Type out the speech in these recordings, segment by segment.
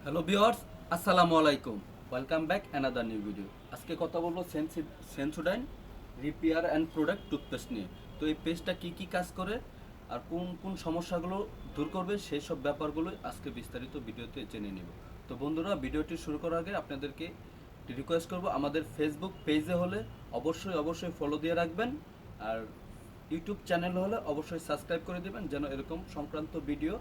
Hello viewers, আসসালামু আলাইকুম। Welcome back another new video. আজকে কথা বলবো Sensodyne repair and product toothpaste নিয়ে। তো এই পেস্টটা কি কি কাজ করে আর কোন কোন সমস্যাগুলো দূর করবে সেই সব ব্যাপারগুলো আজকে বিস্তারিত ভিডিওতে জেনে নেব। তো বন্ধুরা, ভিডিওটি শুরু করার আগে আপনাদেরকে রিকোয়েস্ট করব, আমাদের ফেসবুক পেজে হলে অবশ্যই ফলো দিয়ে রাখবেন, আর ইউটিউব চ্যানেল হলে অবশ্যই সাবস্ক্রাইব করে দেবেন, যেন এরকম সংক্রান্ত ভিডিও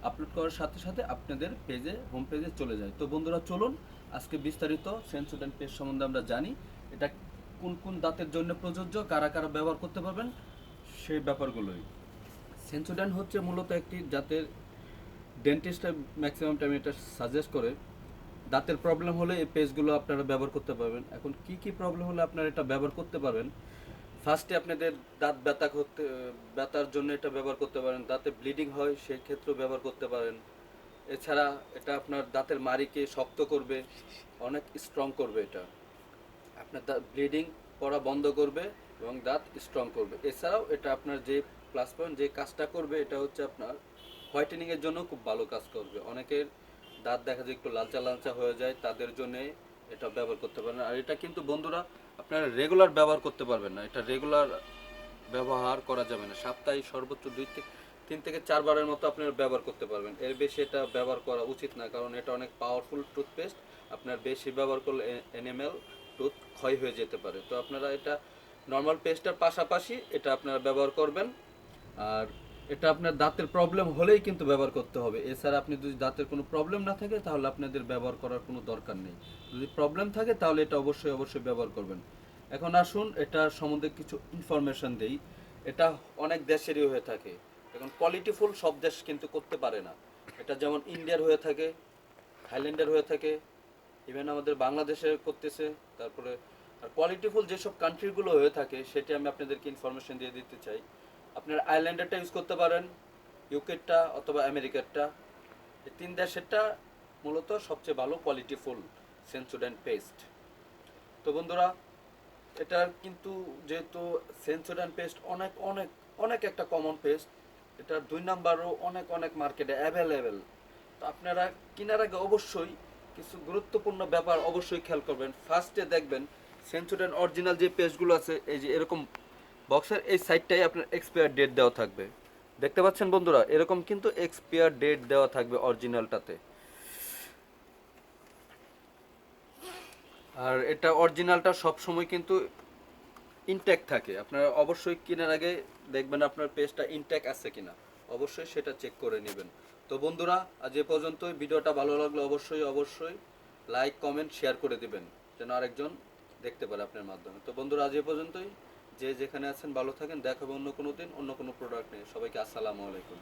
আপলোড করার সাথে সাথে আপনাদের পেজে, হোম পেজে চলে যায়। তো বন্ধুরা, চলুন আজকে বিস্তারিত সেন্সোডাইন পেস্ট সম্বন্ধে আমরা জানি। এটা কোন কোন দাঁতের জন্য প্রযোজ্য, কারা কারা ব্যবহার করতে পারবেন, সেই ব্যাপারগুলোই। সেন্সোডাইন হচ্ছে মূলত একটি জাতের, ডেন্টিস্টরা ম্যাক্সিমাম টাইম এটা সাজেস্ট করে। দাঁতের প্রবলেম হলে এই পেস্টগুলো আপনারা ব্যবহার করতে পারবেন। এখন কি কি প্রবলেম হলে আপনারা এটা ব্যবহার করতে পারবেন? ফার্স্টে আপনাদের দাঁত ব্যথার জন্য এটা ব্যবহার করতে পারেন। দাঁতে ব্লিডিং হয় সেই ক্ষেত্রেও ব্যবহার করতে পারেন। এছাড়া এটা আপনার দাঁতের মাড়িকে শক্ত করবে, অনেক স্ট্রং করবে। এটা আপনার দাঁত ব্লিডিং পড়া বন্ধ করবে এবং দাঁত স্ট্রং করবে। এছাড়াও এটা আপনার যে প্লাস পয়েন্ট, যে কাজটা করবে, এটা হচ্ছে আপনার হোয়াইটেনিংয়ের জন্য খুব ভালো কাজ করবে। অনেকের দাঁত দেখা যায় একটু লালচা লালচা হয়ে যায়, তাদের জন্য এটা ব্যবহার করতে পারেন। আর এটা কিন্তু বন্ধুরা আপনারা রেগুলার ব্যবহার করতে পারবেন না, এটা রেগুলার ব্যবহার করা যাবে না। সপ্তাহে সর্বোচ্চ 3 থেকে 4 বারের মতো আপনারা ব্যবহার করতে পারবেন, এর বেশি এটা ব্যবহার করা উচিত না, কারণ এটা অনেক পাওয়ারফুল টুথপেস্ট। আপনার বেশি ব্যবহার করলে এনিমেল টুথ ক্ষয় হয়ে যেতে পারে। তো আপনারা এটা নর্মাল পেস্টের পাশাপাশি এটা আপনারা ব্যবহার করবেন। আর এটা আপনার দাঁতের প্রবলেম হলেই কিন্তু ব্যবহার করতে হবে। এছাড়া আপনি যদি দাঁতের কোনো প্রবলেম না থাকে তাহলে আপনাদের ব্যবহার করার কোনো দরকার নেই। যদি প্রবলেম থাকে তাহলে এটা অবশ্যই ব্যবহার করবেন। এখন আসুন এটার সম্বন্ধে কিছু ইনফরমেশন দেই। এটা অনেক দেশেরই হয়ে থাকে। এখন কোয়ালিটিফুল সব দেশ কিন্তু করতে পারে না। এটা যেমন ইন্ডিয়ার হয়ে থাকে, থাইল্যান্ডের হয়ে থাকে, ইভেন আমাদের বাংলাদেশে করতেছে। তারপরে আর কোয়ালিটিফুল যেসব কান্ট্রিগুলো হয়ে থাকে সেটি আমি আপনাদেরকে ইনফরমেশন দিয়ে দিতে চাই। আপনার আয়ারল্যান্ডেরটা ইউজ করতে পারেন, ইউকেরটা অথবা আমেরিকারটা। এই 3 দেশেরটা মূলত সবচেয়ে ভালো কোয়ালিটিফুল সেন্সোডাইন পেস্ট। তো বন্ধুরা, এটার কিন্তু যেহেতু সেন্সোডাইন পেস্ট অনেক অনেক অনেক একটা কমন পেস্ট, এটার 2 নাম্বারও অনেক অনেক মার্কেটে অ্যাভেলেবেল। তো আপনারা কেনার আগে অবশ্যই কিছু গুরুত্বপূর্ণ ব্যাপার অবশ্যই খেয়াল করবেন। ফার্স্টে দেখবেন সেন্সোডাইন অরিজিনাল যে পেস্টগুলো আছে, এই যে এরকম বক্সের এই সাইডটাই আপনার এক্সপায়ার ডেট দেওয়া থাকবে। দেখতে পাচ্ছেন বন্ধুরা, এরকম কিন্তু এক্সপায়ার ডেট দেওয়া থাকবে অরিজিনালটাতে। আর এটা অরিজিনালটা সব সময় কিন্তু ইনট্যাক্ট থাকে। আপনারা অবশ্যই কেনার আগে দেখবেন আপনার পেজটা ইনট্যাক্ট আছে কিনা, অবশ্যই সেটা চেক করে নেবেন। তো বন্ধুরা, আজ এ পর্যন্তই। ভিডিওটা ভালো লাগলে অবশ্যই লাইক কমেন্ট শেয়ার করে দিবেন, যেন আরেকজন দেখতে পারে আপনার মাধ্যমে। তো বন্ধুরা, আজ এ পর্যন্তই। যে যেখানে আছেন ভালো থাকেন, দেখাবো অন্য কোনো দিন অন্য কোনো প্রোডাক্ট নিয়ে। সবাইকে আসসালামু আলাইকুম।